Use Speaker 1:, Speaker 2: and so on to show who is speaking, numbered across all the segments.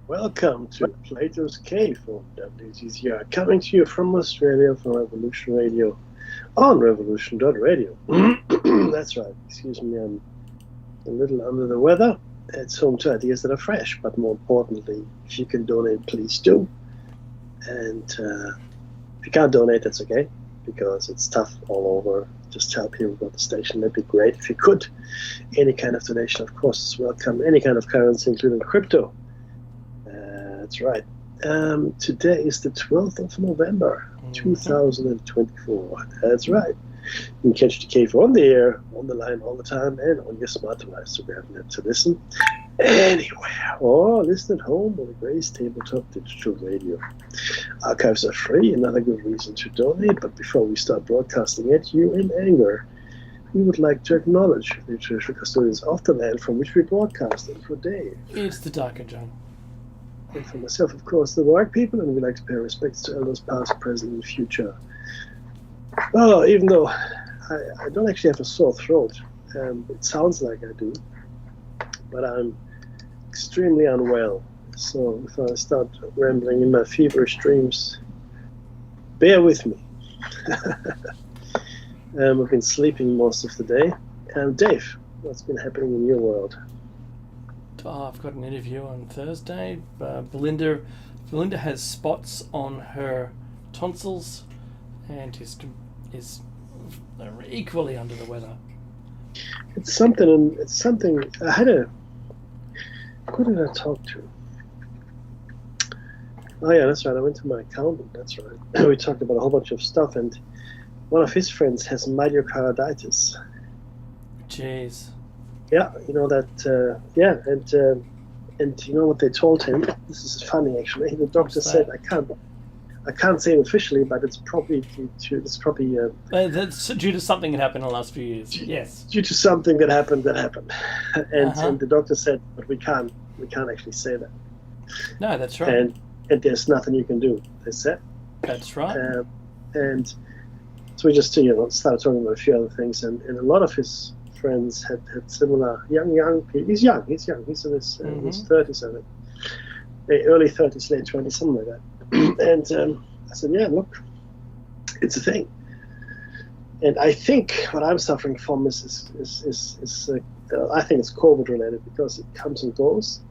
Speaker 1: Welcome to Plato's Cave on WGCR, coming to you from Australia from Revolution Radio on revolution.radio. That's right, excuse me, I'm a little under the weather. It's home to ideas that are fresh, but more importantly, if you can donate, please do. And if you can't donate, that's okay, because it's tough all over. Just tell people about the station. That'd be great if you could. Any kind of donation, of course, is welcome. Any kind of currency, including crypto. That's right. Today is the 12th of November, 2024. That's right. You can catch the cave on the air, on the line all the time, and on your smart device, so we have to listen anywhere, or listen at home on the Grace Tabletop Digital Radio. Archives are free, another good reason to donate, but before we start broadcasting at you in anger, we would like to acknowledge the traditional custodians of the land from which we broadcast, and for Dave.
Speaker 2: It's the Darker John.
Speaker 1: And for myself, of course, the Warg people, and we like to pay respects to elders past, present, and future. Oh, even though I don't actually have a sore throat, it sounds like I do, but I'm extremely unwell. So if I start rambling in my feverish dreams, bear with me. I've been sleeping most of the day. Dave, what's been happening in your world?
Speaker 2: I've got an interview on Thursday. Belinda has spots on her tonsils and is equally under the weather.
Speaker 1: It's something. I had a. Who did I talk to? Oh yeah, that's right. I went to my accountant. That's right. We talked about a whole bunch of stuff, and one of his friends has myocarditis.
Speaker 2: Jeez.
Speaker 1: Yeah, you know that. Yeah, and you know what they told him? This is funny, actually. The doctor said, I can't say it officially, but it's probably
Speaker 2: That's due to something that happened in the last few years. Yes.
Speaker 1: Due to something that happened, and the doctor said, but we can't actually say that.
Speaker 2: No, that's right.
Speaker 1: And there's nothing you can do. They said.
Speaker 2: That's right.
Speaker 1: And so we just started talking about a few other things, and a lot of his friends had similar young people. He's young. He's in his 30s, I think. Early 30s, late 20s, something like that. And I said, yeah, look, it's a thing. And I think what I'm suffering from is I think it's COVID related, because it comes and goes.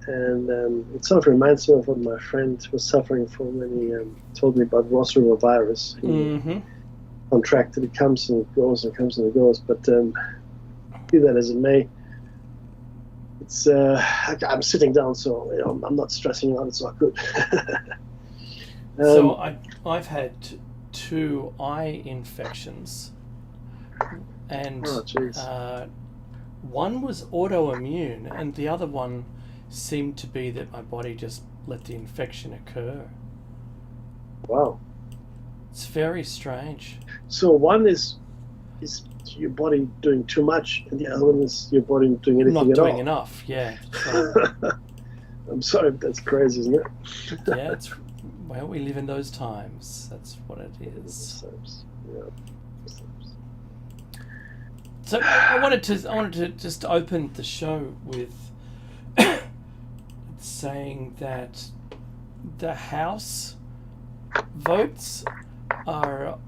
Speaker 1: And it sort of reminds me of what my friend was suffering from when he told me about Ross River virus. He contracted, it comes and it goes and comes and it goes. But be that as it may, it's I'm sitting down, so I'm not stressing out. It's not good.
Speaker 2: So I've had 2 eye infections, and one was autoimmune, and the other one seemed to be that my body just let the infection occur.
Speaker 1: Wow.
Speaker 2: It's very strange.
Speaker 1: So one is your body doing too much, and the other one is your body doing anything
Speaker 2: Not
Speaker 1: at all.
Speaker 2: Not doing enough, yeah.
Speaker 1: I'm sorry, that's crazy, isn't it?
Speaker 2: Yeah, well, we live in those times. That's what it is.
Speaker 1: Yeah.
Speaker 2: So I wanted to just open the show with saying that the House votes are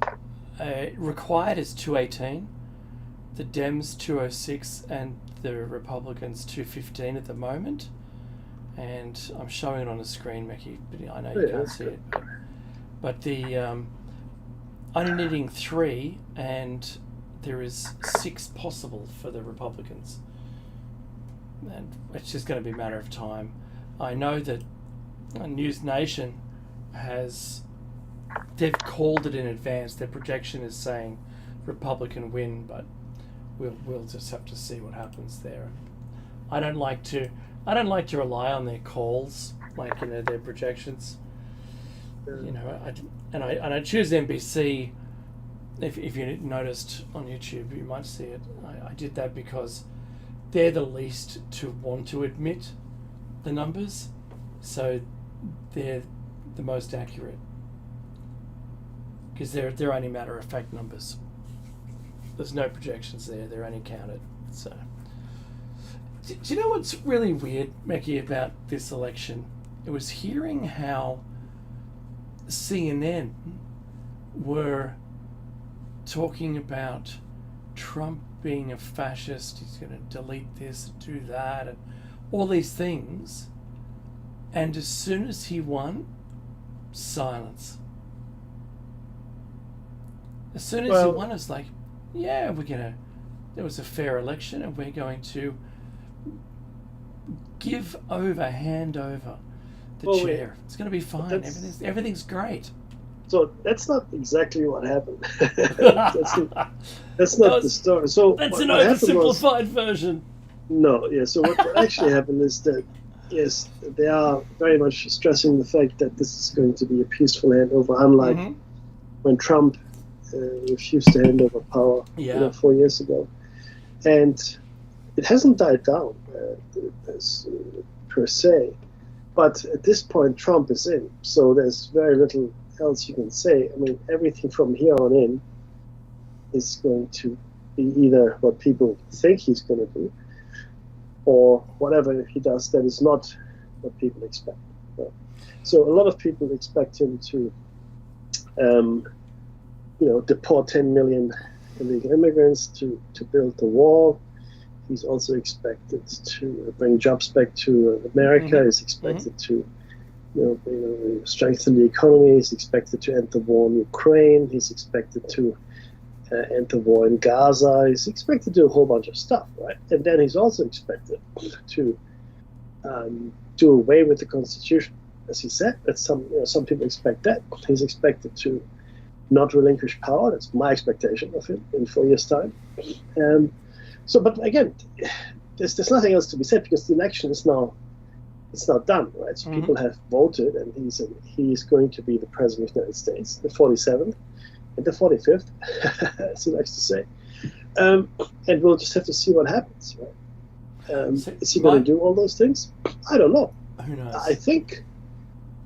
Speaker 2: required is 218, the Dems 206, and the Republicans 215 at the moment. And I'm showing it on the screen, Mickey, but I know you can't see it. But the only needing 3, and there is 6 possible for the Republicans. And it's just going to be a matter of time. I know that News Nation they've called it in advance. Their projection is saying Republican win, but we'll just have to see what happens there. I don't like to rely on their calls, like their projections. I choose NBC. If you noticed on YouTube, you might see it. I did that because they're the least to want to admit the numbers, so they're the most accurate, because they're only matter-of-fact numbers. There's no projections there, they're only counted. So Do you know what's really weird, Mackie, about this election? It was hearing how CNN were talking about Trump being a fascist, he's going to delete this and do that, and all these things. And as soon as he won, silence. As soon as he won, it's like, yeah, there was a fair election and we're going to hand over the chair. It's going to be fine. Everything's great.
Speaker 1: So that's not exactly what happened. that's not the story. So
Speaker 2: that's an oversimplified version.
Speaker 1: No, yeah. So what actually happened is that, yes, they are very much stressing the fact that this is going to be a peaceful handover, unlike when Trump refused to hand over power 4 years ago. And it hasn't died down per se. But at this point, Trump is in. So there's very little else you can say. I mean, everything from here on in is going to be either what people think he's going to do, or whatever he does that is not what people expect. So a lot of people expect him to, deport 10 million illegal immigrants, to build the wall. He's also expected to bring jobs back to America. He's expected to strengthen the economy. He's expected to end the war in Ukraine. He's expected to end the war in Gaza. He's expected to do a whole bunch of stuff, right? And then he's also expected to do away with the Constitution, as he said. That's some people expect that. He's expected to not relinquish power. That's my expectation of him in 4 years' time. But again, there's nothing else to be said because the election is now done, right? So people have voted, and he's going to be the president of the United States, the 47th and the 45th, as he likes to say. And we'll just have to see what happens, right? Is he going to do all those things? I don't know.
Speaker 2: Who knows?
Speaker 1: I think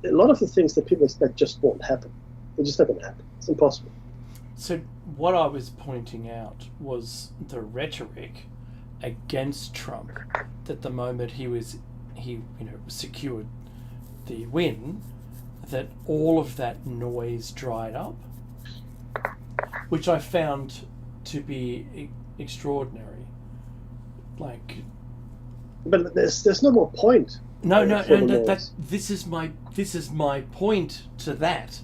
Speaker 1: a lot of the things that people expect just won't happen. They're just not going to happen. It's impossible.
Speaker 2: So what I was pointing out was the rhetoric against Trump that the moment he secured the win, that all of that noise dried up, which I found to be extraordinary.
Speaker 1: But there's no more point.
Speaker 2: No. This is my point to that.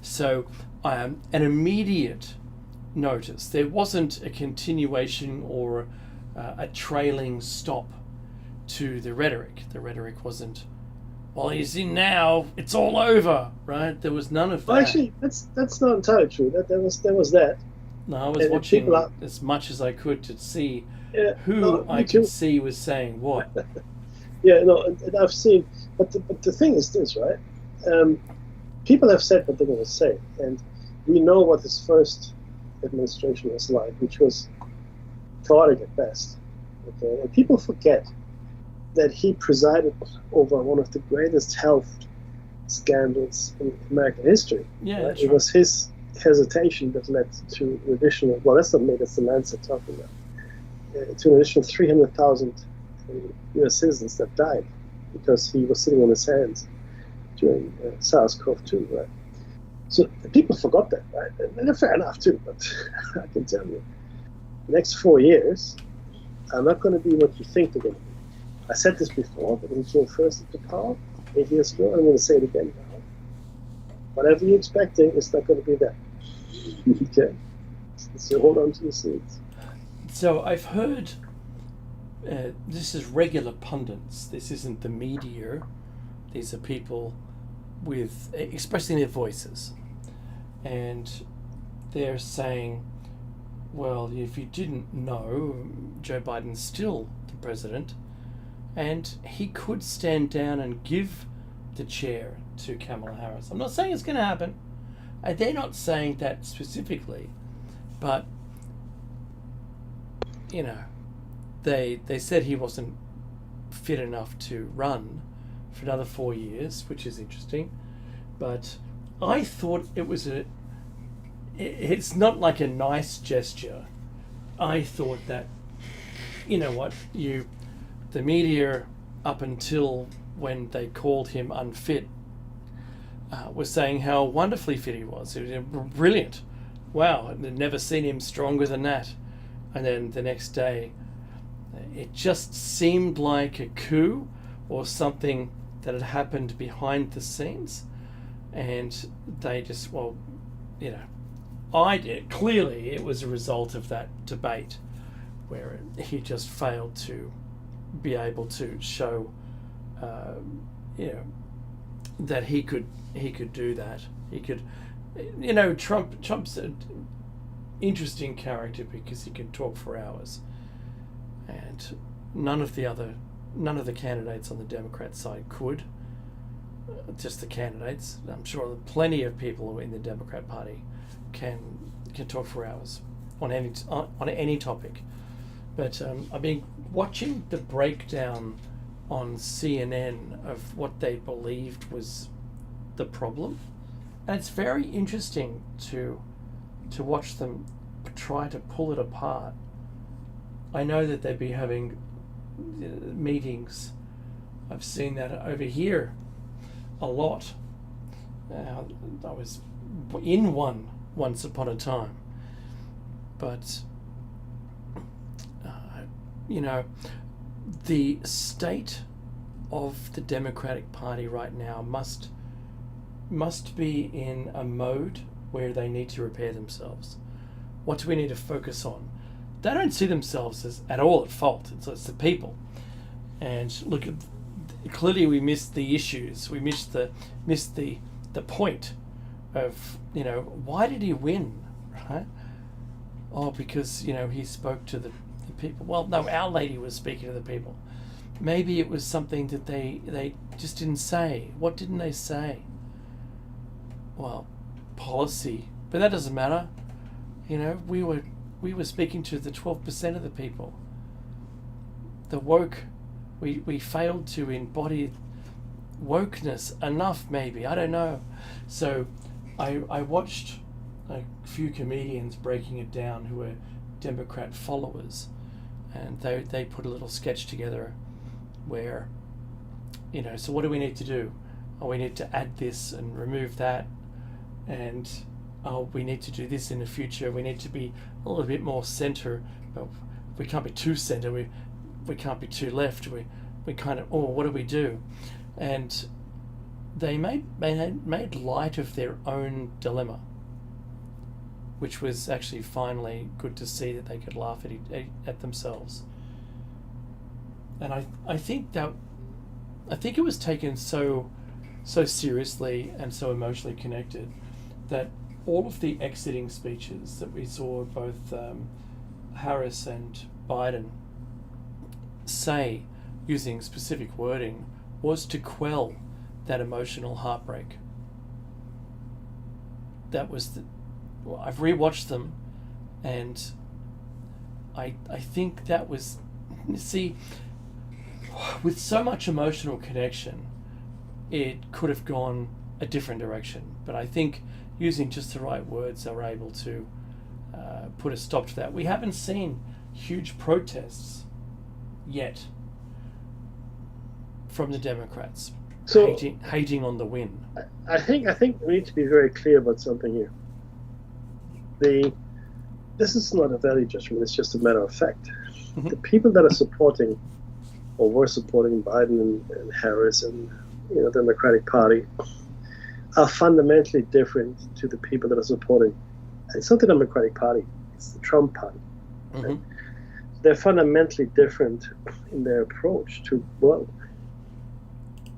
Speaker 2: So an immediate notice. There wasn't a continuation or a trailing stop to the rhetoric. The rhetoric wasn't, well, he's in now, it's all over, right? There was none of that.
Speaker 1: Well, actually, that's not entirely true. There was that.
Speaker 2: No, I was watching as much as I could to see who I could see was saying what.
Speaker 1: And I've seen, but the thing is this, right? People have said what they're going to say, and we know what his first administration was like, which was chaotic at best. Okay, and people forget that he presided over one of the greatest health scandals in American history.
Speaker 2: Yeah,
Speaker 1: right?
Speaker 2: That's
Speaker 1: It
Speaker 2: right.
Speaker 1: was his hesitation that led to an additional, well, that's not me, that's the Lancet talking about, to an additional 300,000 US citizens that died because he was sitting on his hands during SARS-CoV-2, right? So the people forgot that, right? And fair enough too, but I can tell you, the next 4 years are not going to be what you think they're going to be. I said this before, but when he came first into power 8 years ago, I'm going to say it again now. Whatever you're expecting, it's not going to be that. Okay? So hold on to your seats.
Speaker 2: So I've heard, this is regular pundits, this isn't the media, these are people with expressing their voices, and they're saying, well, if you didn't know, Joe Biden's still the president, and he could stand down and give the chair to Kamala Harris. I'm not saying it's going to happen. They're not saying that specifically, but they said he wasn't fit enough to run for another 4 years, which is interesting. But I thought it was it's not like a nice gesture. I thought that, you know what, you the media, up until when they called him unfit, was saying how wonderfully fit he was. He was brilliant. Wow, I'd never seen him stronger than that. And then the next day, it just seemed like a coup or something that had happened behind the scenes. And they just, well, you know, clearly it was a result of that debate where he just failed to be able to show, you know, that he could do that. He could, you know, Trump's an interesting character because he can talk for hours, and none of the candidates on the Democrat side could. Just the candidates. I'm sure plenty of people in the Democrat Party can talk for hours on any topic. But I've been watching the breakdown on CNN of what they believed was the problem, and it's very interesting to watch them try to pull it apart. I know that they'd be having meetings. I've seen that over here a lot. I was in one once upon a time, but you know, the state of the Democratic Party right now must be in a mode where they need to repair themselves. What do we need to focus on? They don't see themselves as at all at fault. It's the people. And look, clearly we missed the issues. We missed the point of, you know, why did he win, right? Oh, because, you know, he spoke to the people. Well, no, Our Lady was speaking to the people. Maybe it was something that they just didn't say. What didn't they say? Well, policy, but that doesn't matter. You know, we were speaking to the 12% of the people. The woke, we failed to embody wokeness enough, maybe, I don't know. So I watched a few comedians breaking it down who were Democrat followers, and they put a little sketch together where, you know, so what do we need to do? Oh, we need to add this and remove that, and oh, we need to do this in the future. We need to be a little bit more center, but we can't be too center. We can't be too left. We kind of, oh, what do we do? And they made light of their own dilemma, which was actually finally good to see that they could laugh at themselves. And I think it was taken so seriously and so emotionally connected that all of the exiting speeches that we saw both Harris and Biden say, using specific wording, was to quell that emotional heartbreak. That was I've rewatched them, and I think that was, see, with so much emotional connection, it could have gone a different direction. But I think using just the right words, they were able to put a stop to that. We haven't seen huge protests yet from the Democrats, so hating on the win.
Speaker 1: I think we need to be very clear about something here. This is not a value judgment, it's just a matter of fact. Mm-hmm. The people that are supporting or were supporting Biden and Harris and, you know, the Democratic Party are fundamentally different to the people that are supporting. It's not the Democratic Party, it's the Trump Party. Mm-hmm. Right? They're fundamentally different in their approach to, well,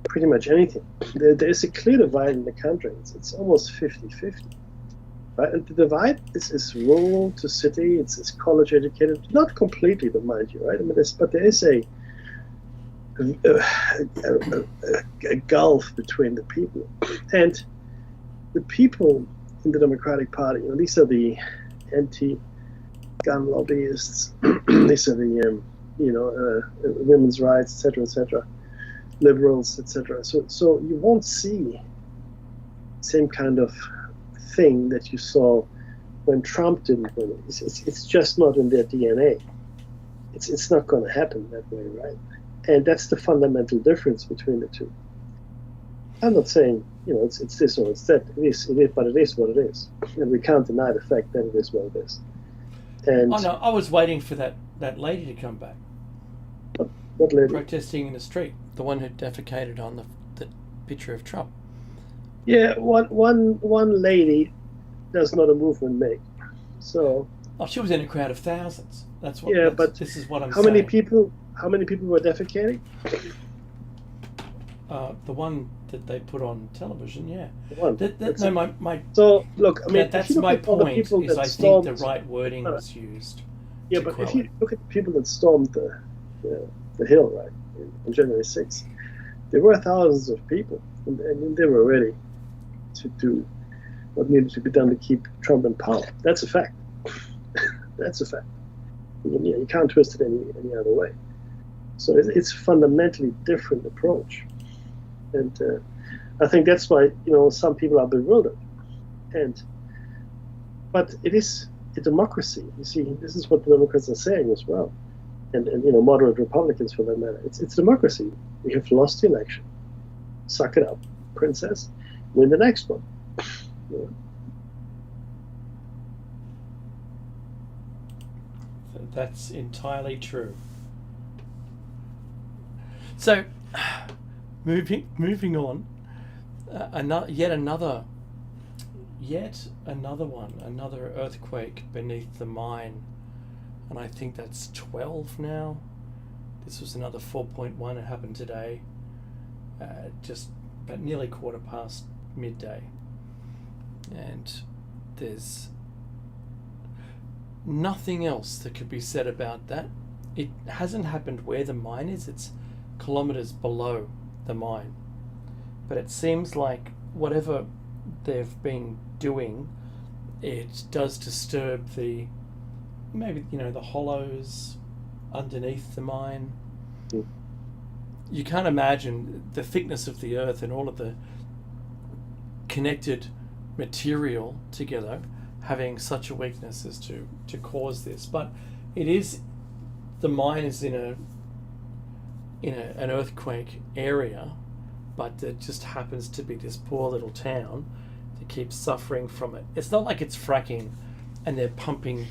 Speaker 1: pretty much anything. There is a clear divide in the country. It's almost 50-50. Right? And the divide is rural to city, it's college educated, not completely, but mind you, right? I mean, but there is a gulf between the people. And the people in the Democratic Party, you know, these are the anti-gun lobbyists, these are the, women's rights, etc., liberals, etc. So you won't see same kind of thing that you saw when Trump didn't win. It's just not in their DNA. It's not going to happen that way, right? And that's the fundamental difference between the two. I'm not saying, it's this or it's that. But it is what it is. And we can't deny the fact that it is what it is. And
Speaker 2: Oh no, I was waiting for that lady to come back.
Speaker 1: what lady?
Speaker 2: Protesting in the street. The one who defecated on the picture of Trump.
Speaker 1: Yeah, one lady does not a movement make. So.
Speaker 2: Oh, she was in a crowd of thousands. That's what.
Speaker 1: Yeah, but
Speaker 2: this is what I'm
Speaker 1: how
Speaker 2: saying.
Speaker 1: many people? How many people were defecating?
Speaker 2: The one that they put on television, yeah.
Speaker 1: One.
Speaker 2: My.
Speaker 1: So look, I mean,
Speaker 2: that's my point. Is I think the right wording was used.
Speaker 1: Yeah, but if you look at the people that stormed the hill, right, on January 6th, there were thousands of people, and they were ready to do what needed to be done to keep Trump in power. That's a fact. That's a fact. You can't twist it any other way. So it's a fundamentally different approach, and I think that's why some people are bewildered. But it is a democracy. You see, this is what the Democrats are saying as well, and moderate Republicans for that matter. It's democracy. We have lost the election. Suck it up, princess. Win the next one.
Speaker 2: That's entirely true. So, moving on, yet another one, another earthquake beneath the mine, and I think that's 12 now. This was another 4.1. It happened today, just about nearly 1:15 midday, and there's nothing else that could be said about that. It hasn't happened where the mine is. It's kilometers below the mine, but it seems like whatever they've been doing, it does disturb the hollows underneath the mine. You can't imagine the thickness of the earth and all of the connected material together having such a weakness as to cause this. But the mine is in an earthquake area, but there just happens to be this poor little town that keeps suffering from it. It's not like it's fracking and they're pumping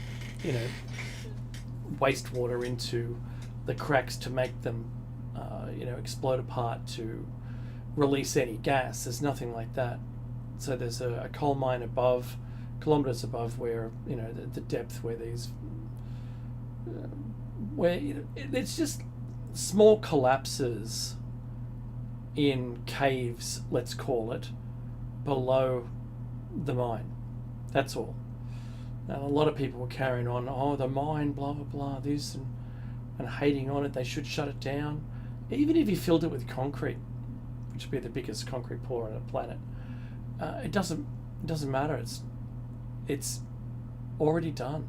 Speaker 2: wastewater into the cracks to make them explode apart to release any gas. There's nothing like that. So there's a coal mine above, kilometers above, where the depth where these where it's just small collapses in caves, let's call it, below the mine. That's all. And a lot of people were carrying on, the mine, blah blah blah, this and hating on it. They should shut it down. Even if you filled it with concrete, which would be the biggest concrete pour on the planet, it doesn't matter. It's already done.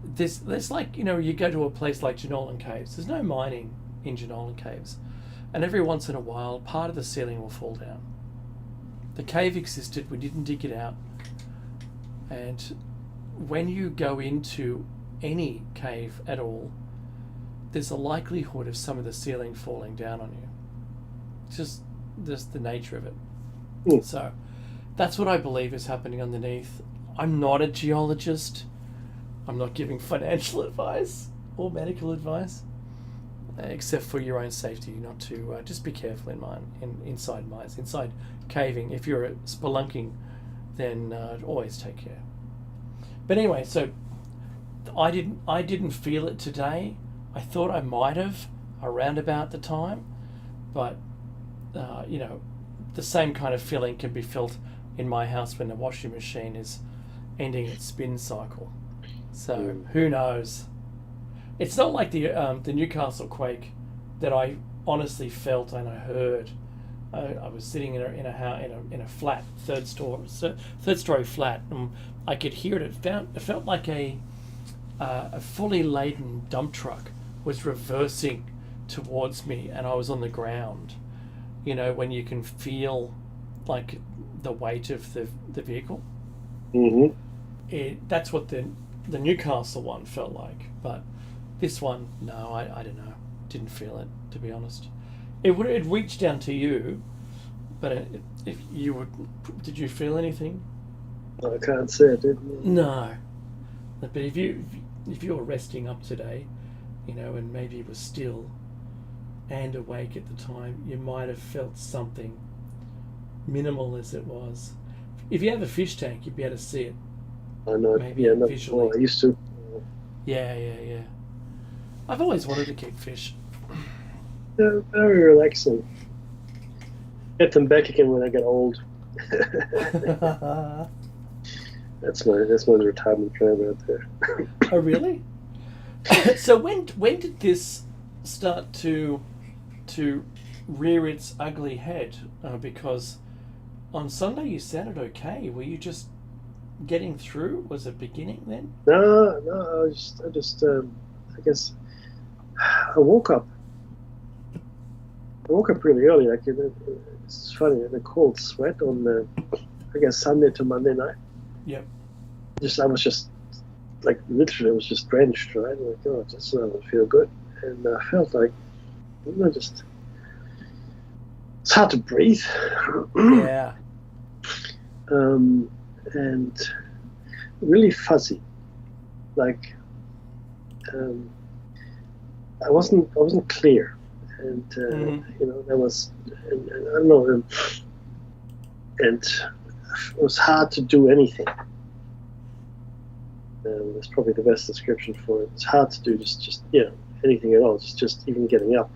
Speaker 2: There's like, you go to a place like Jenolan Caves. There's no mining in Jenolan Caves, and every once in a while, part of the ceiling will fall down. The cave existed. We didn't dig it out, and when you go into any cave at all, there's a likelihood of some of the ceiling falling down on you. It's just the nature of it. So that's what I believe is happening underneath. I'm not a geologist. I'm not giving financial advice or medical advice, except for your own safety, not to just be careful inside mines, inside caving. If you're spelunking, then always take care. But anyway, so I didn't feel it today. I thought I might have around about the time, but the same kind of feeling can be felt in my house when the washing machine is ending its spin cycle. So who knows? It's not like the Newcastle quake that I honestly felt and I heard. I was sitting in a flat third story flat, and I could hear it. It felt like a fully laden dump truck was reversing towards me, and I was on the ground. When you can feel like the weight of the vehicle. Mm-hmm. That's what the Newcastle one felt like, but this one, no, I don't know. didn't feel it, to be honest. It reached down to you, but if you would, did you feel anything?
Speaker 1: I can't say I did.
Speaker 2: No. But if you were resting up today, and maybe you were still and awake at the time, you might have felt something, minimal as it was. If you have a fish tank, you'd be able to see it.
Speaker 1: I know.
Speaker 2: Maybe
Speaker 1: Yeah, no,
Speaker 2: visually.
Speaker 1: I used to.
Speaker 2: Yeah. I've always wanted to keep fish.
Speaker 1: They're very relaxing. Get them back again when I get old. That's my retirement plan right there.
Speaker 2: Oh, really? So when did this start to rear its ugly head? Because on Sunday you sounded okay. Were you just getting through? Was it beginning then?
Speaker 1: No, I guess I woke up. really early. Like it's funny, the cold sweat on I guess Sunday to Monday night.
Speaker 2: Yep.
Speaker 1: I was just like literally, I was just drenched, right? Like, oh, this doesn't feel good, and I felt like, just it's hard to breathe.
Speaker 2: Yeah.
Speaker 1: And really fuzzy, like I wasn't clear, and there was, and I don't know, and it was hard to do anything. That's probably the best description for it. It's hard to do just anything at all. Just even getting up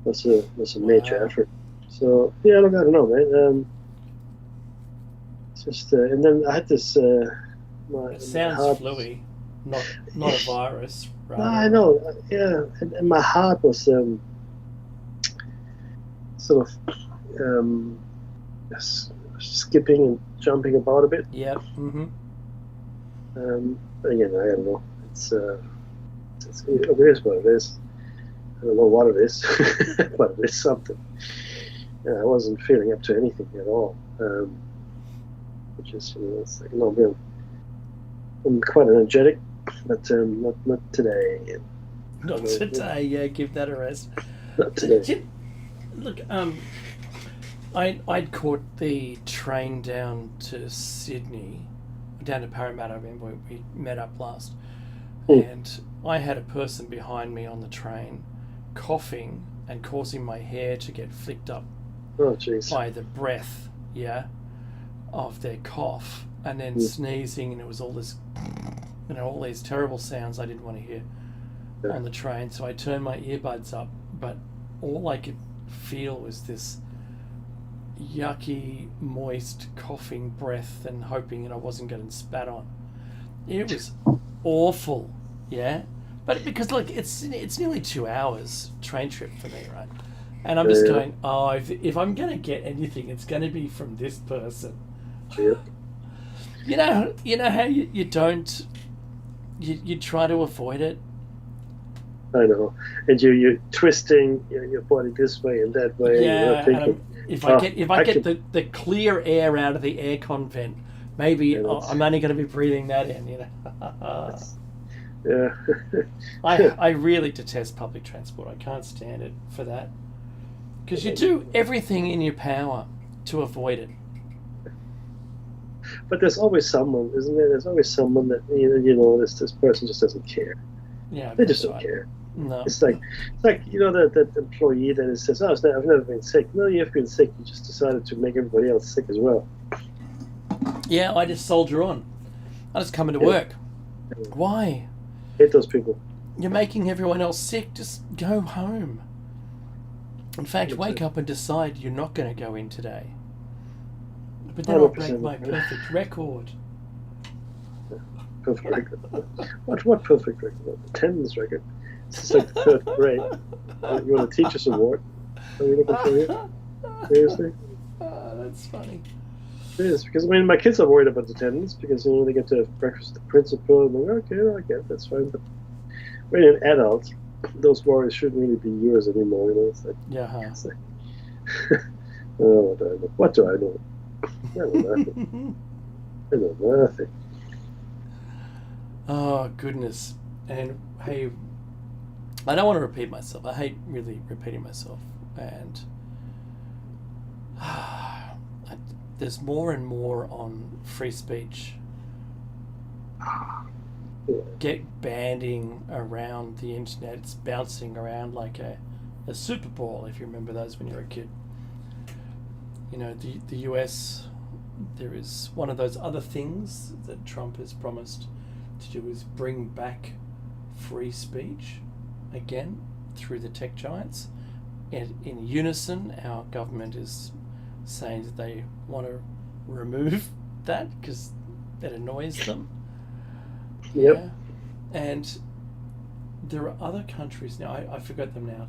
Speaker 1: was a major effort. So yeah, look, I don't know, man. It's just and then I had this.
Speaker 2: It sounds fluey, not a virus. Rather.
Speaker 1: I know, yeah, and my heart was sort of skipping and jumping about a bit.
Speaker 2: Yep. Mm-hmm.
Speaker 1: Again, I don't know. It is what it is. I don't know what it is, but it is something. I wasn't feeling up to anything at all, which is, it's like, no, I'm quite energetic, but not today.
Speaker 2: Not today. Yeah, give that a rest.
Speaker 1: Not today.
Speaker 2: Look, I'd caught the train down to Sydney, down to Parramatta. I remember we met up last, and I had a person behind me on the train coughing and causing my hair to get flicked up by the breath, of their cough, and then sneezing, and it was all this, all these terrible sounds I didn't want to hear on the train. So I turned my earbuds up, but all I could feel was this yucky, moist, coughing breath, and hoping that I wasn't getting spat on. It was awful, But because look, it's nearly 2 hours train trip for me, right? And I'm just going, if I'm going to get anything, it's going to be from this person.
Speaker 1: Yeah.
Speaker 2: You know how you don't, you try to avoid it.
Speaker 1: I know, and you're twisting your body this way and that way.
Speaker 2: Yeah,
Speaker 1: and thinking,
Speaker 2: if I get the clear air out of the aircon vent, maybe I'm only going to be breathing that in.
Speaker 1: Yeah.
Speaker 2: I really detest public transport. I can't stand it for that, because you do everything in your power to avoid it.
Speaker 1: But there's always someone, isn't there? There's always someone that this person just doesn't care.
Speaker 2: Yeah,
Speaker 1: they just don't care.
Speaker 2: No.
Speaker 1: It's like that employee that says, "Oh, I've never been sick." No, you've been sick. You just decided to make everybody else sick as well.
Speaker 2: Yeah, I just soldier on. I just come into work. Why?
Speaker 1: Hate those people.
Speaker 2: You're making everyone else sick. Just go home. In fact, wake up and decide you're not going to go in today. But then I'll break my perfect record.
Speaker 1: Perfect record. What perfect record? Attendance record. It's like the third grade. You want a teacher's award? Are we looking for you? Seriously?
Speaker 2: That's funny.
Speaker 1: It is, because my kids are worried about attendance because they get to have breakfast with the principal and they're okay, I get it, that's fine. But when you're an adult, those worries shouldn't really be yours anymore. It's like, it's like oh, what do I know? I know nothing. I know nothing.
Speaker 2: Oh goodness! And hey, I don't want to repeat myself. I hate really repeating myself. And there's more and more on free speech banding around the internet. It's bouncing around like a Super Bowl, if you remember those when you were a kid. You know, the US, there is one of those other things that Trump has promised to do is bring back free speech again through the tech giants. And in unison, our government is saying that they want to remove that because it annoys them.
Speaker 1: Yep.
Speaker 2: Yeah. And there are other countries now. I forgot them now.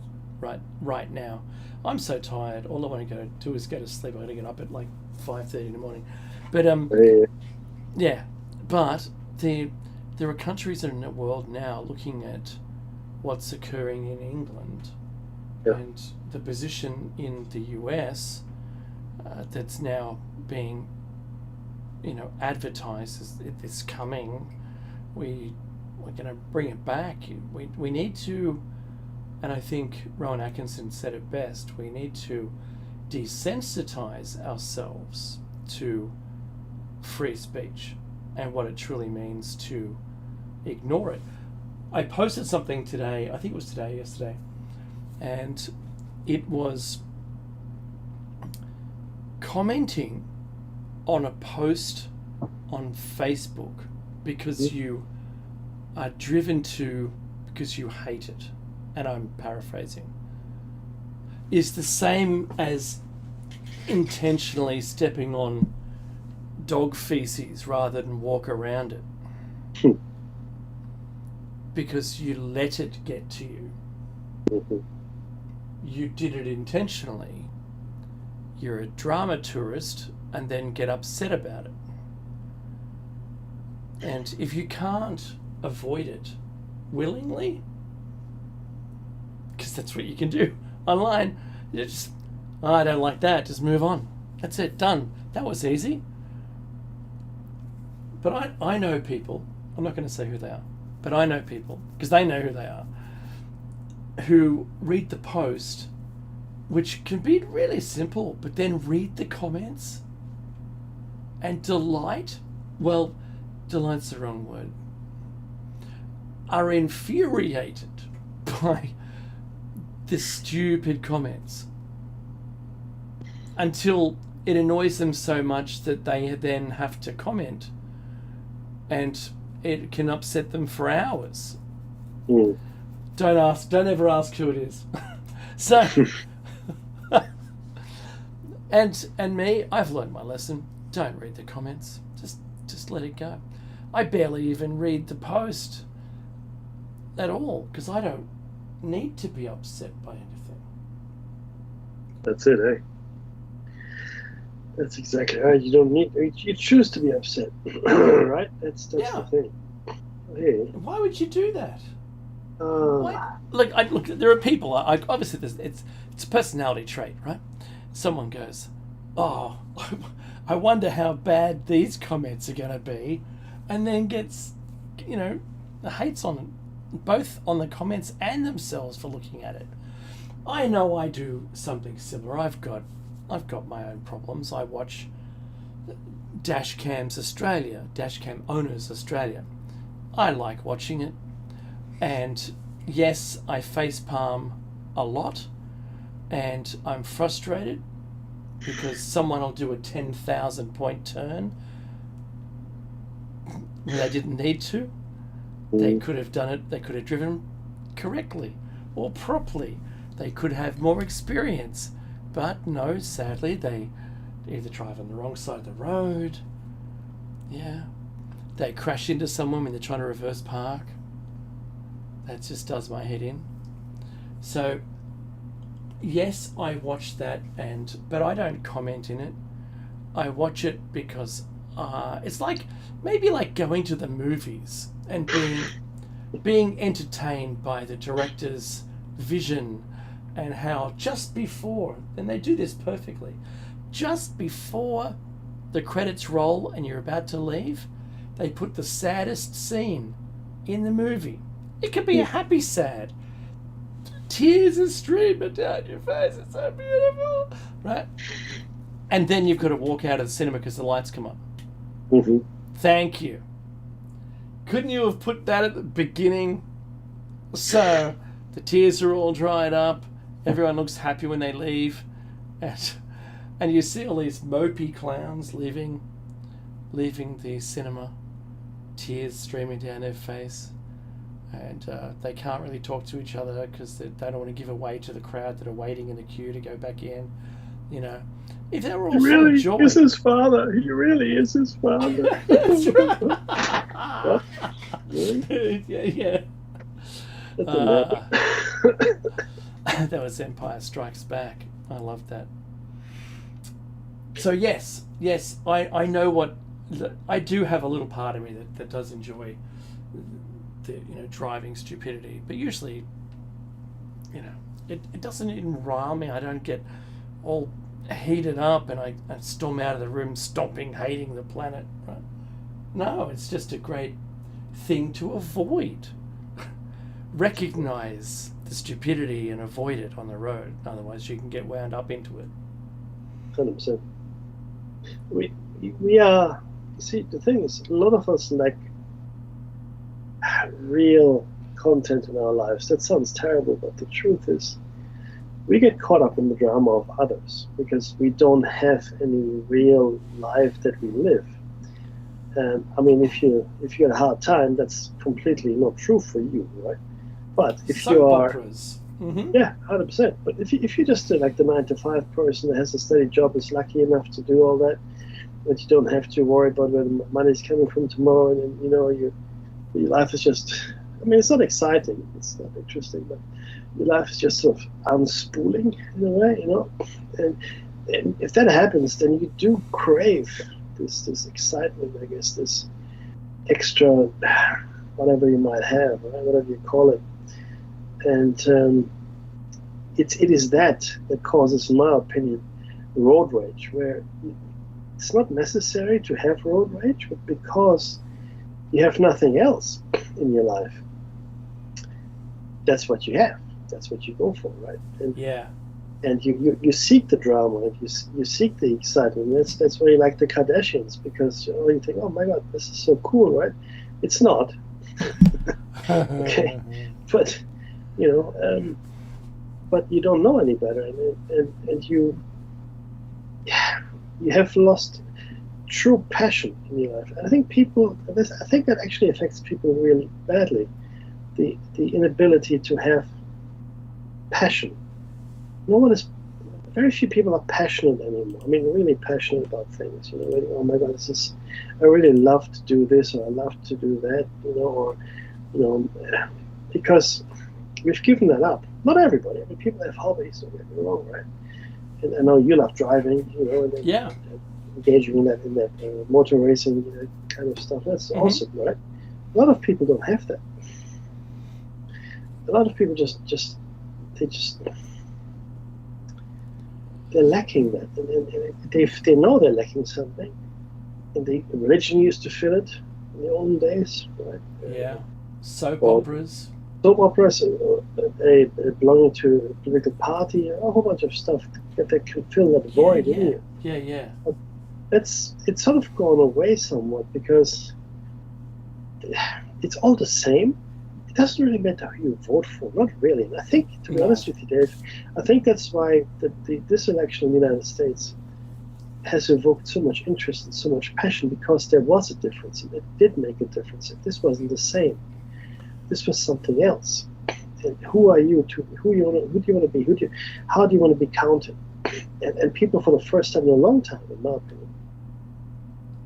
Speaker 2: Right now, I'm so tired. All I want to go do is go to sleep. I got to get up at like 5:30 in the morning. But yeah. But there are countries in the world now looking at what's occurring in England and the position in the US that's now being, advertised as it's coming. We're going to bring it back. We need to, and I think Rowan Atkinson said it best, we need to desensitize ourselves to free speech and what it truly means to ignore it. I posted something today, I think it was yesterday, and it was commenting on a post on Facebook because you are driven to, because you hate it, and I'm paraphrasing, is the same as intentionally stepping on dog feces rather than walk around it. Because you let it get to you. You did it intentionally. You're a drama tourist and then get upset about it. And if you can't avoid it willingly, because that's what you can do online, you just, I don't like that, just move on. That's it, done. That was easy. But I know people, I'm not going to say who they are, but I know people, because they know who they are, who read the post, which can be really simple, but then read the comments and delight's the wrong word, are infuriated by the stupid comments until it annoys them so much that they then have to comment, and it can upset them for hours. Don't ever ask who it is. So and me, I've learned my lesson. Don't read the comments. Just let it go. I barely even read the post at all because I don't need to be upset by anything.
Speaker 1: That's it, eh? That's exactly right. You don't need. You choose to be upset, right? That's the thing. Hey.
Speaker 2: Why would you do that? Look. There are people. Obviously, it's a personality trait, right? Someone goes, "Oh, I wonder how bad these comments are going to be," and then gets, hates on it, both on the comments and themselves for looking at it. I know I do something similar. I've got my own problems. I watch Dashcam Owners Australia. I like watching it. And yes, I facepalm a lot. And I'm frustrated because someone will do a 10,000 point turn when they didn't need to. They could have done it. They could have driven correctly or properly. They could have more experience. But no, sadly, they either drive on the wrong side of the road. Yeah. They crash into someone when they're trying to reverse park. That just does my head in. So, yes, I watch that, but I don't comment in it. I watch it because it's maybe like going to the movies and being entertained by the director's vision and how just before, and they do this perfectly, just before the credits roll and you're about to leave, they put the saddest scene in the movie. It could be a happy sad. tears are streaming down your face. It's so beautiful, right? And then you've got to walk out of the cinema because the lights come on.
Speaker 1: Mm-hmm.
Speaker 2: Thank you. Couldn't you have put that at the beginning? So the tears are all dried up. Everyone looks happy when they leave, and you see all these mopey clowns leaving the cinema, tears streaming down their face, and they can't really talk to each other because they don't want to give away to the crowd that are waiting in the queue to go back in. You know, if they were all full of joy,
Speaker 1: is his father. He really is his father.
Speaker 2: That's right.
Speaker 1: What? Really?
Speaker 2: Yeah.
Speaker 1: That didn't happen.
Speaker 2: That was Empire Strikes Back. I loved that. So yes, I know what I do have a little part of me that does enjoy the driving stupidity, but usually it doesn't even rile me. I don't get all heated up and I storm out of the room stomping, hating the planet. Right? No, it's just a great thing to avoid. Recognize the stupidity and avoid it on the road. Otherwise, you can get wound up into it.
Speaker 1: 100%. We are. See, the thing is, a lot of us lack real content in our lives. That sounds terrible, but the truth is, we get caught up in the drama of others because we don't have any real life that we live. I mean, if you had a hard time, that's completely not true for you, right? But if
Speaker 2: Soap
Speaker 1: you are,
Speaker 2: operas. Mm-hmm.
Speaker 1: yeah, 100%. But if you're just like the 9-to-5 person that has a steady job, is lucky enough to do all that, but you don't have to worry about where the money's coming from tomorrow, and your life is just. I mean, it's not exciting, it's not interesting, but your life is just sort of unspooling in a way, And if that happens, then you do crave this excitement, I guess, this extra, whatever you might have, right? Whatever you call it. And it is that causes, in my opinion, road rage, where it's not necessary to have road rage, but because you have nothing else in your life, that's what you have. That's what you go for, right? And
Speaker 2: Yeah.
Speaker 1: And you seek the drama, and you seek the excitement. That's why you like the Kardashians, because you think, oh my God, this is so cool, right? It's not. Okay, but but you don't know any better, and you have lost true passion in your life. And I think that actually affects people really badly. The inability to have passion. Very few people are passionate anymore. I mean, really passionate about things. Really, oh my God, I really love to do this, or I love to do that, because we've given that up. Not everybody. I mean, people have hobbies, don't get me wrong, right? And I know you love driving, and
Speaker 2: Yeah.
Speaker 1: engaging in that motor racing kind of stuff. That's awesome, right? A lot of people don't have that. A lot of people they're lacking that, and they know they're lacking something, and the religion used to fill it in the olden days, right?
Speaker 2: Yeah. Soap operas.
Speaker 1: Soap operas, they belonging to a political party, a whole bunch of stuff that can fill that void in you.
Speaker 2: Yeah.
Speaker 1: It's sort of gone away somewhat because it's all the same. It doesn't really matter who you vote for, not really. And I think, to be honest with you, Dave, I think that's why this election in the United States has evoked so much interest and so much passion, because there was a difference, and it did make a difference. If this wasn't the same, this was something else. And who are you? Who do you want to be? How do you want to be counted? And people, for the first time in a long time, in my opinion,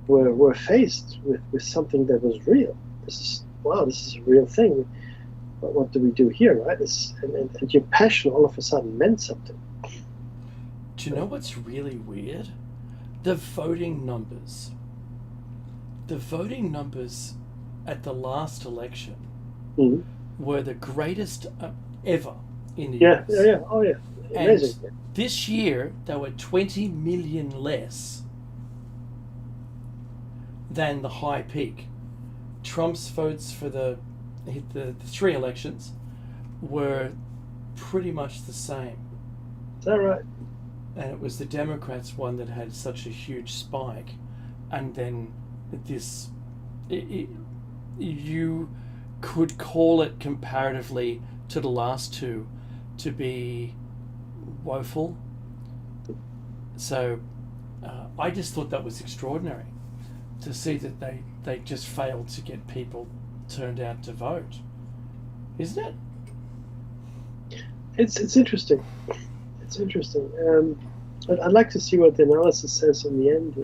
Speaker 1: were faced with something that was real. This is a real thing. But what do we do here, right? And your passion all of a sudden meant something.
Speaker 2: Do you know what's really weird? The voting numbers. The voting numbers at the last election were the greatest ever in the US.
Speaker 1: Yeah. Oh, yeah. Amazing.
Speaker 2: And this year, there were 20 million less than the high peak. Trump's votes for the 3 elections were pretty much the same.
Speaker 1: Is that right?
Speaker 2: And it was the Democrats one that had such a huge spike, and then this, you could call it comparatively to the last two to be woeful. So I just thought that was extraordinary to see that they just failed to get people turned out to vote, isn't it?
Speaker 1: It's interesting. It's interesting. I'd like to see what the analysis says in the end.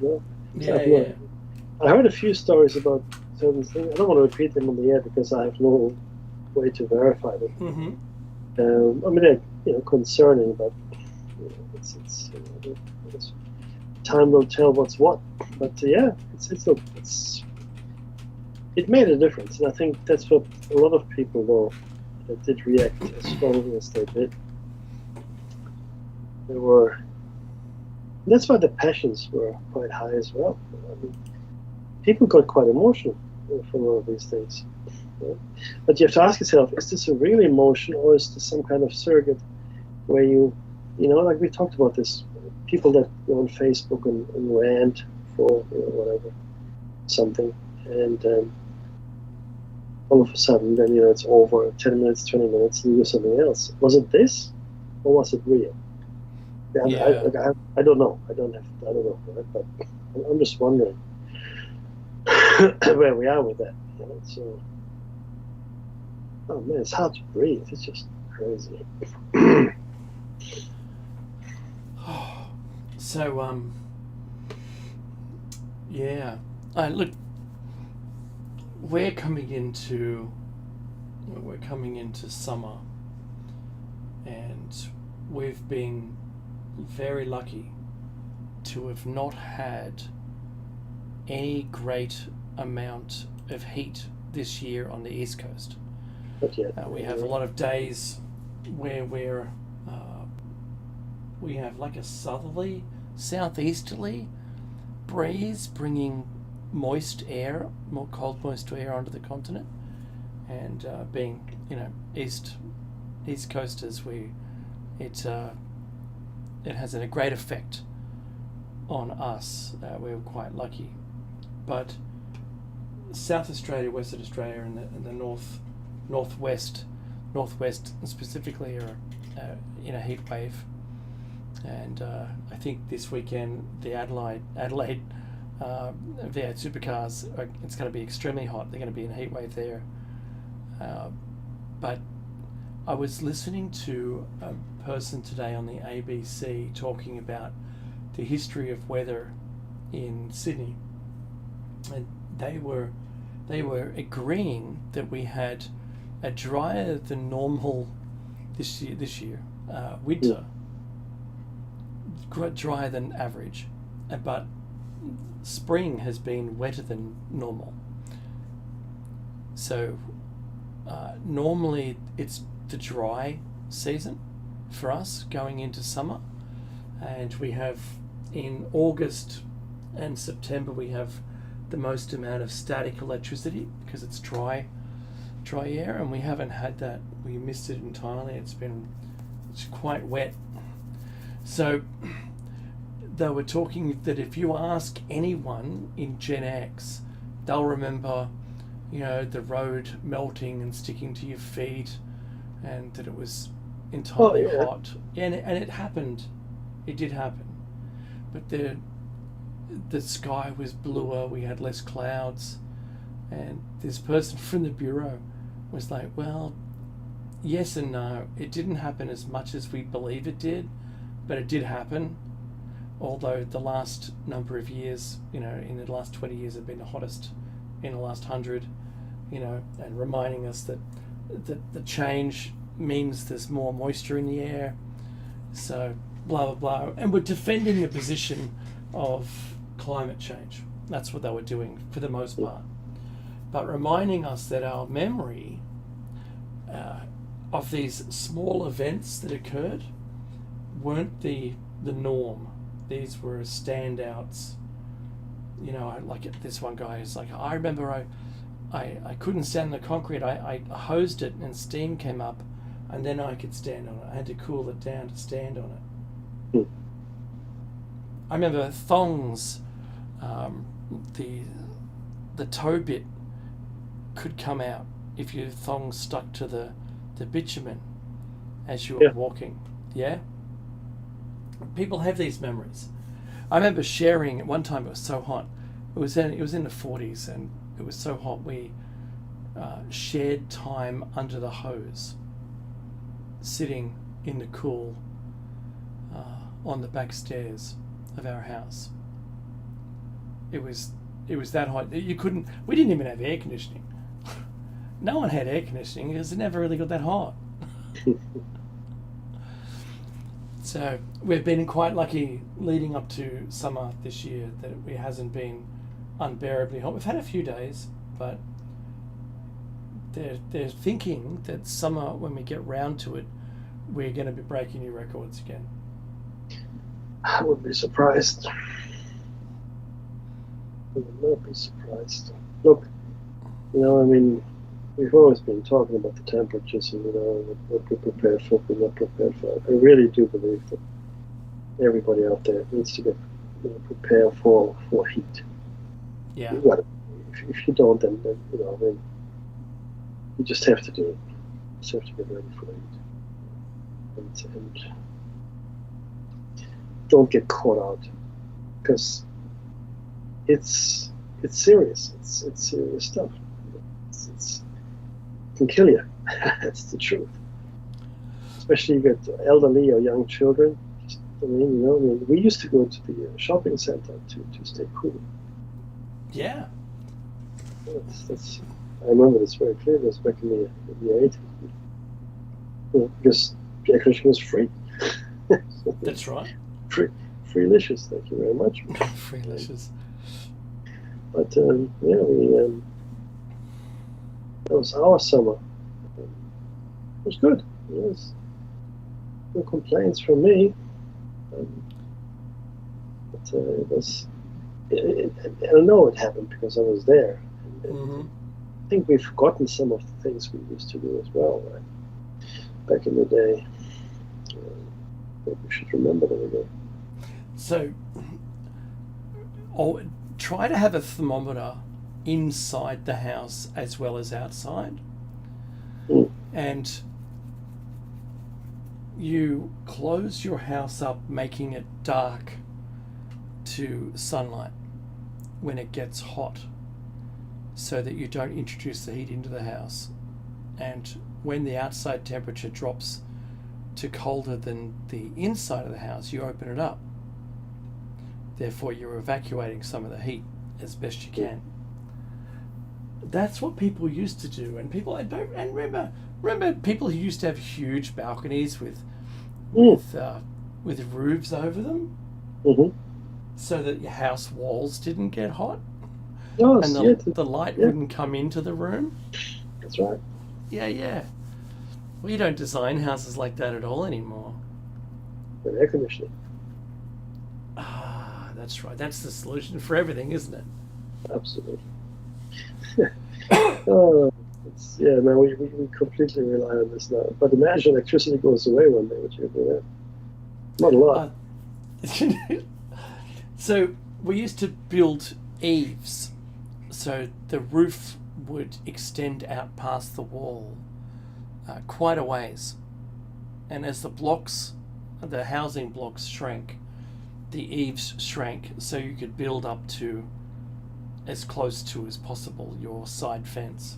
Speaker 2: Yeah.
Speaker 1: I heard a few stories about certain things. I don't want to repeat them on the air because I have no way to verify them.
Speaker 2: Mm-hmm.
Speaker 1: I mean, they're concerning, but it's time will tell what's what. But it made a difference, and I think that's what a lot of people know that did react as strongly as they did. That's why the passions were quite high as well. I mean, people got quite emotional from all of these things. But you have to ask yourself, is this a real emotion, or is this some kind of surrogate where like we talked about this, people that go on Facebook and rant for whatever, something, and all of a sudden then it's over 10 minutes, 20 minutes, and you do something else. Was it this, or was it real?
Speaker 2: Yeah.
Speaker 1: I don't know. I don't know, right? But I'm just wondering where we are with that. So, oh man, it's hard to breathe. It's just crazy.
Speaker 2: So yeah. Look, we're coming into summer, and we've been very lucky to have not had any great amount of heat this year on the East Coast.
Speaker 1: But yet,
Speaker 2: We have a lot of days where we have like a southeasterly breeze bringing more moist air onto the continent, and being East Coasters, it has a great effect on us. We're quite lucky, but South Australia, Western Australia, and the northwest specifically are in a heat wave, and I think this weekend the Adelaide V8 supercars it's going to be extremely hot. They're going to be in a heat wave there, but I was listening to a person today on the ABC talking about the history of weather in Sydney, and they were agreeing that we had a drier than normal this year winter, drier than average, but spring has been wetter than normal. So normally it's the dry season for us going into summer, and we have in August and September we have the most amount of static electricity because it's dry air, and we haven't had that. We missed it entirely. It's quite wet. So they were talking that if you ask anyone in Gen X, they'll remember the road melting and sticking to your feet, and that it was entirely hot. And it happened. It did happen. But the sky was bluer, we had less clouds, and this person from the Bureau was like, well, yes and no. It didn't happen as much as we believe it did, but it did happen. Although the last number of years, in the last 20 years have been the hottest in the last 100, and reminding us that the change means there's more moisture in the air. So blah, blah, blah. And we're defending the position of climate change. That's what they were doing for the most part. But reminding us that our memory of these small events that occurred weren't the norm. These were standouts. Like this one guy who's like, I remember I couldn't stand the concrete. I hosed it and steam came up and then I could stand on it. I had to cool it down to stand on it.
Speaker 1: Hmm.
Speaker 2: I remember thongs, the toe bit could come out if your thongs stuck to the bitumen as you were
Speaker 1: Yeah.
Speaker 2: walking. Yeah? People have these memories. I remember sharing at one time. It was so hot. It was in the 40s, and it was so hot we shared time under the hose, sitting in the cool on the back stairs of our house. It was that hot. You couldn't. We didn't even have air conditioning. No one had air conditioning because it never really got that hot. So we've been quite lucky leading up to summer this year that it hasn't been unbearably hot. We've had a few days, but they're thinking that summer, when we get round to it, we're going to be breaking new records again.
Speaker 1: I would be surprised. I would not be surprised. Look, I mean, we've always been talking about the temperatures and, what we're prepared for, what we're not prepared for. I really do believe that everybody out there needs to get prepared for heat.
Speaker 2: Yeah.
Speaker 1: You gotta, if you don't, then then you just have to do it. You just have to get ready for it. And don't get caught out, because it's serious. It's serious stuff. It can kill you. That's the truth. Especially you get elderly or young children. We used to go to the shopping center to stay cool.
Speaker 2: Yeah.
Speaker 1: That's I remember this very clearly. It was back in the 80s. Because air conditioning was free.
Speaker 2: That's right.
Speaker 1: Freelicious, thank you very much.
Speaker 2: Freelicious.
Speaker 1: But that was our summer. It was good. Yes, no complaints from me. But it was. I know it happened because I was there.
Speaker 2: Mm-hmm.
Speaker 1: I think we've forgotten some of the things we used to do as well, right? Back in the day. Maybe we should remember them again.
Speaker 2: So, try to have a thermometer inside the house as well as outside.
Speaker 1: Mm.
Speaker 2: And you close your house up, making it dark to sunlight when it gets hot, so that you don't introduce the heat into the house. And when the outside temperature drops to colder than the inside of the house, you open it up. Therefore, you're evacuating some of the heat as best you can. That's what people used to do, and remember people who used to have huge balconies with roofs over them,
Speaker 1: Mm-hmm.
Speaker 2: so that your house walls didn't get hot,
Speaker 1: Yes,
Speaker 2: and the light wouldn't come into the room.
Speaker 1: That's right.
Speaker 2: Yeah. We don't design houses like that at all anymore.
Speaker 1: With air conditioning.
Speaker 2: Ah, that's right. That's the solution for everything, isn't it?
Speaker 1: Absolutely. No, we completely rely on this now. But imagine electricity goes away one day. What you do that? Not a lot.
Speaker 2: So we used to build eaves, so the roof would extend out past the wall quite a ways. And as the housing blocks shrank, the eaves shrank, so you could build up to as close to as possible your side fence.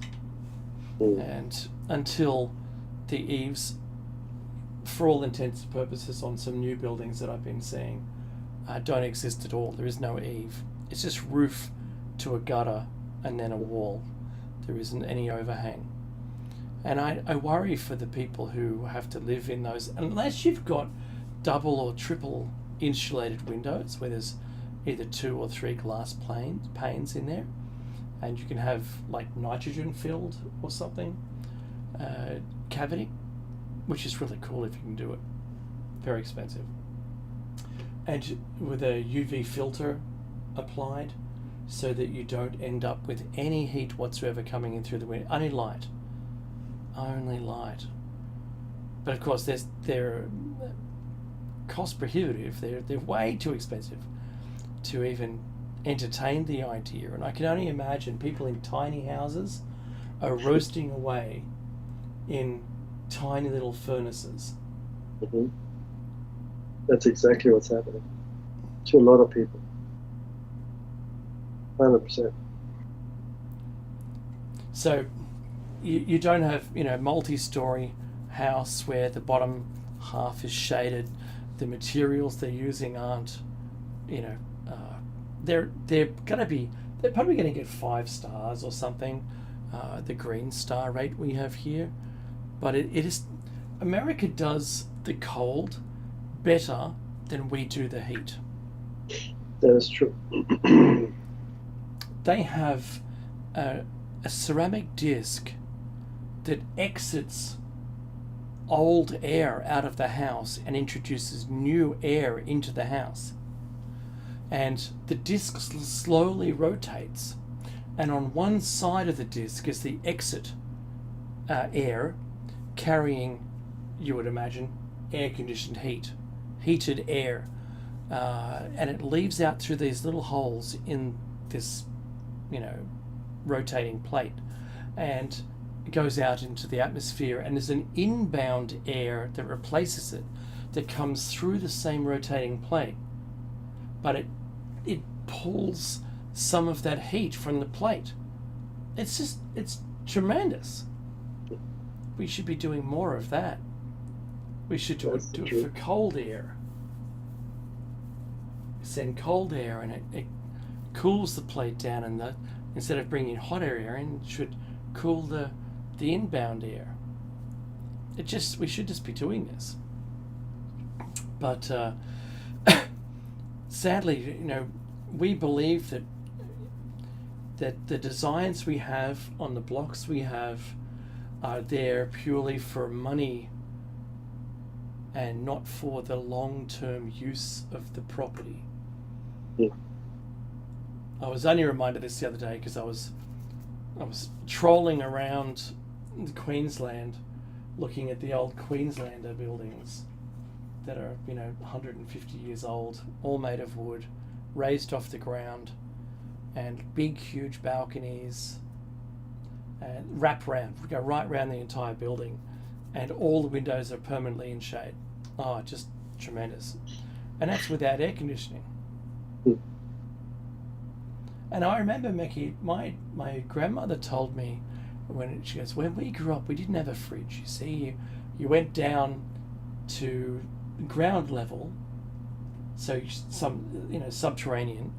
Speaker 2: And until the eaves, for all intents and purposes, on some new buildings that I've been seeing, don't exist at all. There is no eave. It's just roof to a gutter and then a wall. There isn't any overhang. And I worry for the people who have to live in those, unless you've got double or triple insulated windows where there's either 2 or 3 glass panes in there, and you can have like nitrogen filled or something cavity, which is really cool if you can do it. Very expensive. And with a UV filter applied, so that you don't end up with any heat whatsoever coming in through the window. Only light. but of course they're cost prohibitive. They're way too expensive to even entertain the idea. And I can only imagine people in tiny houses are roasting away in tiny little furnaces.
Speaker 1: Hmm. That's exactly what's happening to a lot of people. 100%.
Speaker 2: So you don't have, multi-story house where the bottom half is shaded. The materials they're using aren't, they're probably going to get 5 stars or something. The green star rate we have here, but it is, America does the cold better than we do the heat.
Speaker 1: That is true.
Speaker 2: They have a ceramic disc that exits old air out of the house and introduces new air into the house. And the disc slowly rotates, and on one side of the disc is the exit air carrying, you would imagine, air-conditioned heated air, and it leaves out through these little holes in this, rotating plate, and it goes out into the atmosphere, and there's an inbound air that replaces it, that comes through the same rotating plate, but it pulls some of that heat from the plate. It's tremendous. We should be doing more of that. We should do it for cold air. Send cold air, and it cools the plate down, and instead of bringing hot air in, it should cool the inbound air. We should just be doing this. But sadly, we believe that the designs we have on the blocks we have are there purely for money and not for the long-term use of the property.
Speaker 1: Yeah.
Speaker 2: I was only reminded of this the other day because I was trolling around Queensland looking at the old Queenslander buildings that are 150 years old, all made of wood, raised off the ground, and big huge balconies, and wrap round, go right round the entire building, and all the windows are permanently in shade. Oh, just tremendous. And that's without air conditioning. And I remember, Mickey, my grandmother told me when we grew up, we didn't have a fridge. You see, you went down to ground level, so subterranean,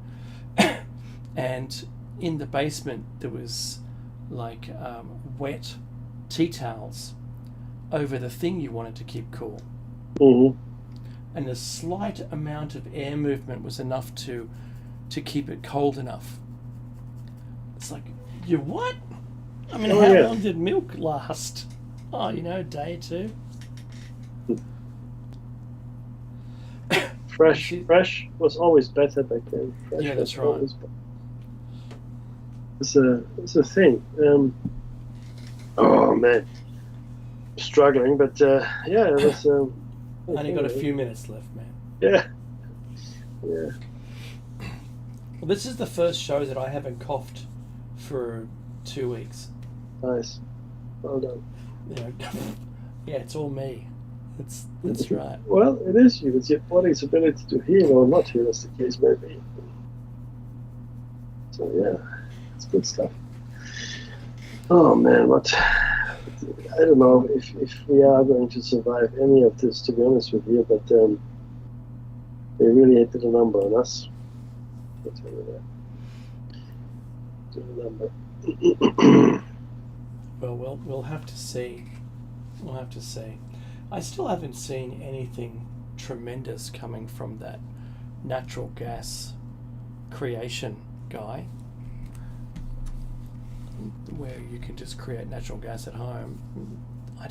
Speaker 2: and in the basement there was like wet tea towels over the thing you wanted to keep cool.
Speaker 1: Mm-hmm.
Speaker 2: And a slight amount of air movement was enough to keep it cold enough. It's like, you what? I mean, how long did milk last? Oh, a day or two. Fresh was always better back then. Fresh that's right.
Speaker 1: It's a thing. Oh man, struggling, but it was.
Speaker 2: Only got a few minutes left, man.
Speaker 1: Yeah.
Speaker 2: Well, this is the first show that I haven't coughed for 2 weeks.
Speaker 1: Nice. Well done.
Speaker 2: Yeah, it's all me. That's right.
Speaker 1: Well, it is you. It's your body's ability to heal or not heal, as the case may be. So it's good stuff. Oh man, I don't know if we are going to survive any of this, to be honest with you, but they really hit the number on us. I'll tell you that. The number.
Speaker 2: Well, we'll have to see. We'll have to see. I still haven't seen anything tremendous coming from that natural gas creation guy, where you can just create natural gas at home. I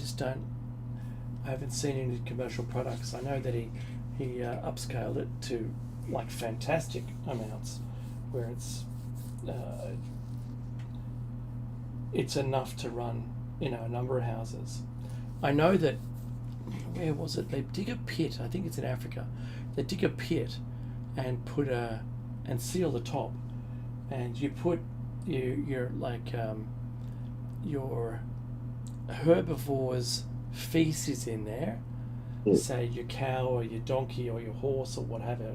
Speaker 2: haven't seen any commercial products. I know that he upscaled it to like fantastic amounts, where it's enough to run a number of houses. I know that where was it? They dig a pit. I think it's in Africa. They dig a pit and and seal the top, and you put your your herbivores' feces in there. Say your cow or your donkey or your horse or whatever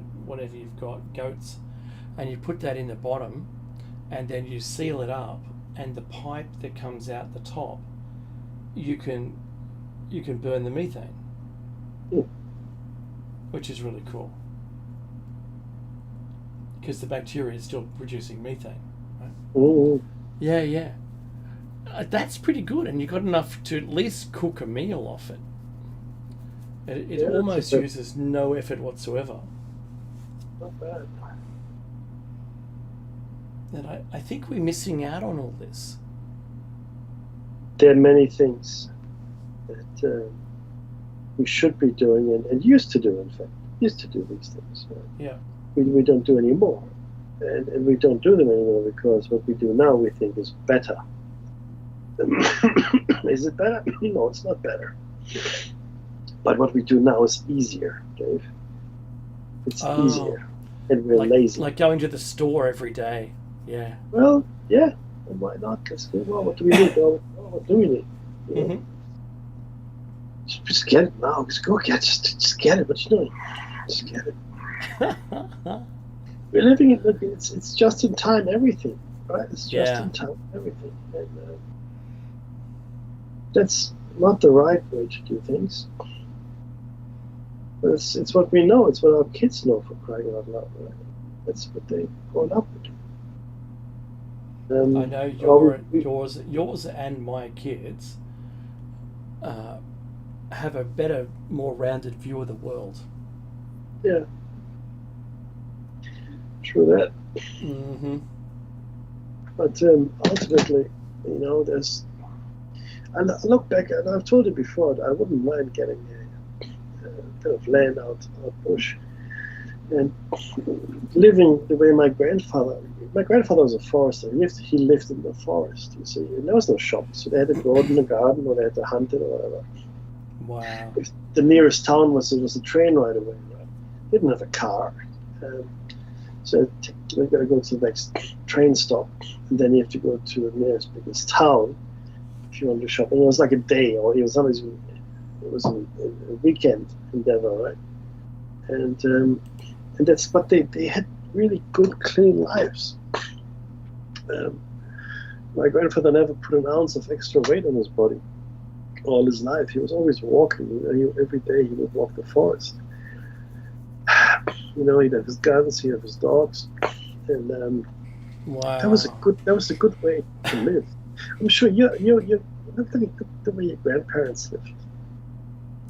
Speaker 2: you've got, goats, and you put that in the bottom, and then you seal it up, and the pipe that comes out the top, you can burn the methane, which is really cool because the bacteria is still producing methane, right? Yeah. That's pretty good, and you've got enough to at least cook a meal off it. It almost uses no effort whatsoever.
Speaker 1: Not bad.
Speaker 2: And I think we're missing out on all this.
Speaker 1: There are many things that we should be doing and used to do, in fact. Used to do these things. Right?
Speaker 2: Yeah.
Speaker 1: We don't do anymore. And we don't do them anymore because what we do now we think is better. Is it better? No, it's not better. But what we do now is easier, Dave. It's easier. And we're lazy.
Speaker 2: Like going to the store every day. Yeah.
Speaker 1: Well, yeah. And why not? Let's go. Well, what do we need? What do we need?
Speaker 2: Mm-hmm.
Speaker 1: Just get it now. Just go get it. Just get it. What you doing? Just get it. We're living in, look, it's just in time everything, right? It's just in time everything. And that's not the right way to do things. But it's what we know. It's what our kids know, for crying out loud. Right? That's what they've grown up with.
Speaker 2: I know yours and my kids have a better, more rounded view of the world.
Speaker 1: Yeah. True that.
Speaker 2: Mm-hmm.
Speaker 1: But ultimately, there's. I look back, and I've told you before, I wouldn't mind getting a bit of land out bush, and living the way my grandfather was a forester. He lived in the forest. You see, and there was no shops, so they had to grow it in the garden, or they had to hunt it, or whatever.
Speaker 2: Wow.
Speaker 1: If the nearest town was a train right away. Right? Didn't have a car. So you've got to go to the next train stop, and then you have to go to the nearest biggest town if you want to shop. And it was like a day, or it was a weekend endeavor, right? And that's, but they had really good, clean lives. My grandfather never put an ounce of extra weight on his body all his life. He was always walking. Every day he would walk the forest. He'd have his guns, he'd have his dogs, and
Speaker 2: wow.
Speaker 1: That was a good way to live. I'm sure you look at the way your grandparents lived.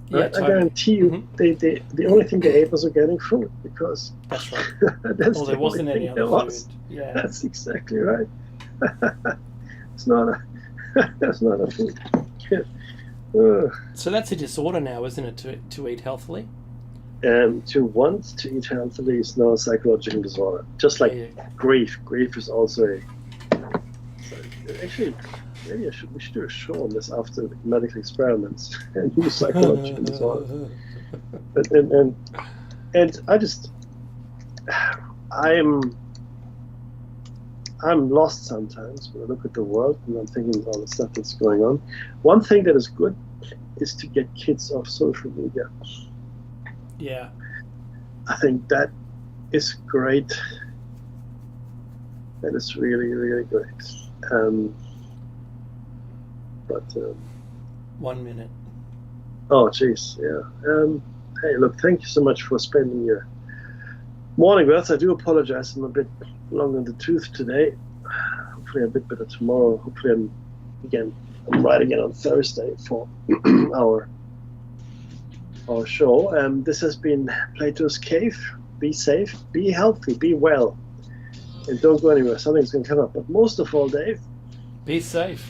Speaker 2: Yeah,
Speaker 1: right?
Speaker 2: totally.
Speaker 1: I guarantee you, they the only thing they ate was organic fruit because
Speaker 2: that's right.
Speaker 1: that's
Speaker 2: there wasn't any other food. Yeah,
Speaker 1: that's exactly right. That's not a food.
Speaker 2: So that's a disorder now, isn't it? To eat healthily.
Speaker 1: To want to eat healthily is now a psychological disorder. Just like grief. Grief is also actually, maybe we should do a show on this after medical experiments and new psychological disorders. And I'm lost sometimes when I look at the world and I'm thinking all the stuff that's going on. One thing that is good is to get kids off social media.
Speaker 2: Yeah.
Speaker 1: I think that is great. That is really, really great. But
Speaker 2: 1 minute.
Speaker 1: Oh, jeez, yeah. Hey, look, thank you so much for spending your morning with us. I do apologize. I'm a bit long in the tooth today. Hopefully, I'm a bit better tomorrow. Hopefully, I'm right again on Thursday for our show. This has been Plato's Cave. Be safe, be healthy, be well, and don't go anywhere. Something's going to come up. But most of all, Dave,
Speaker 2: be safe.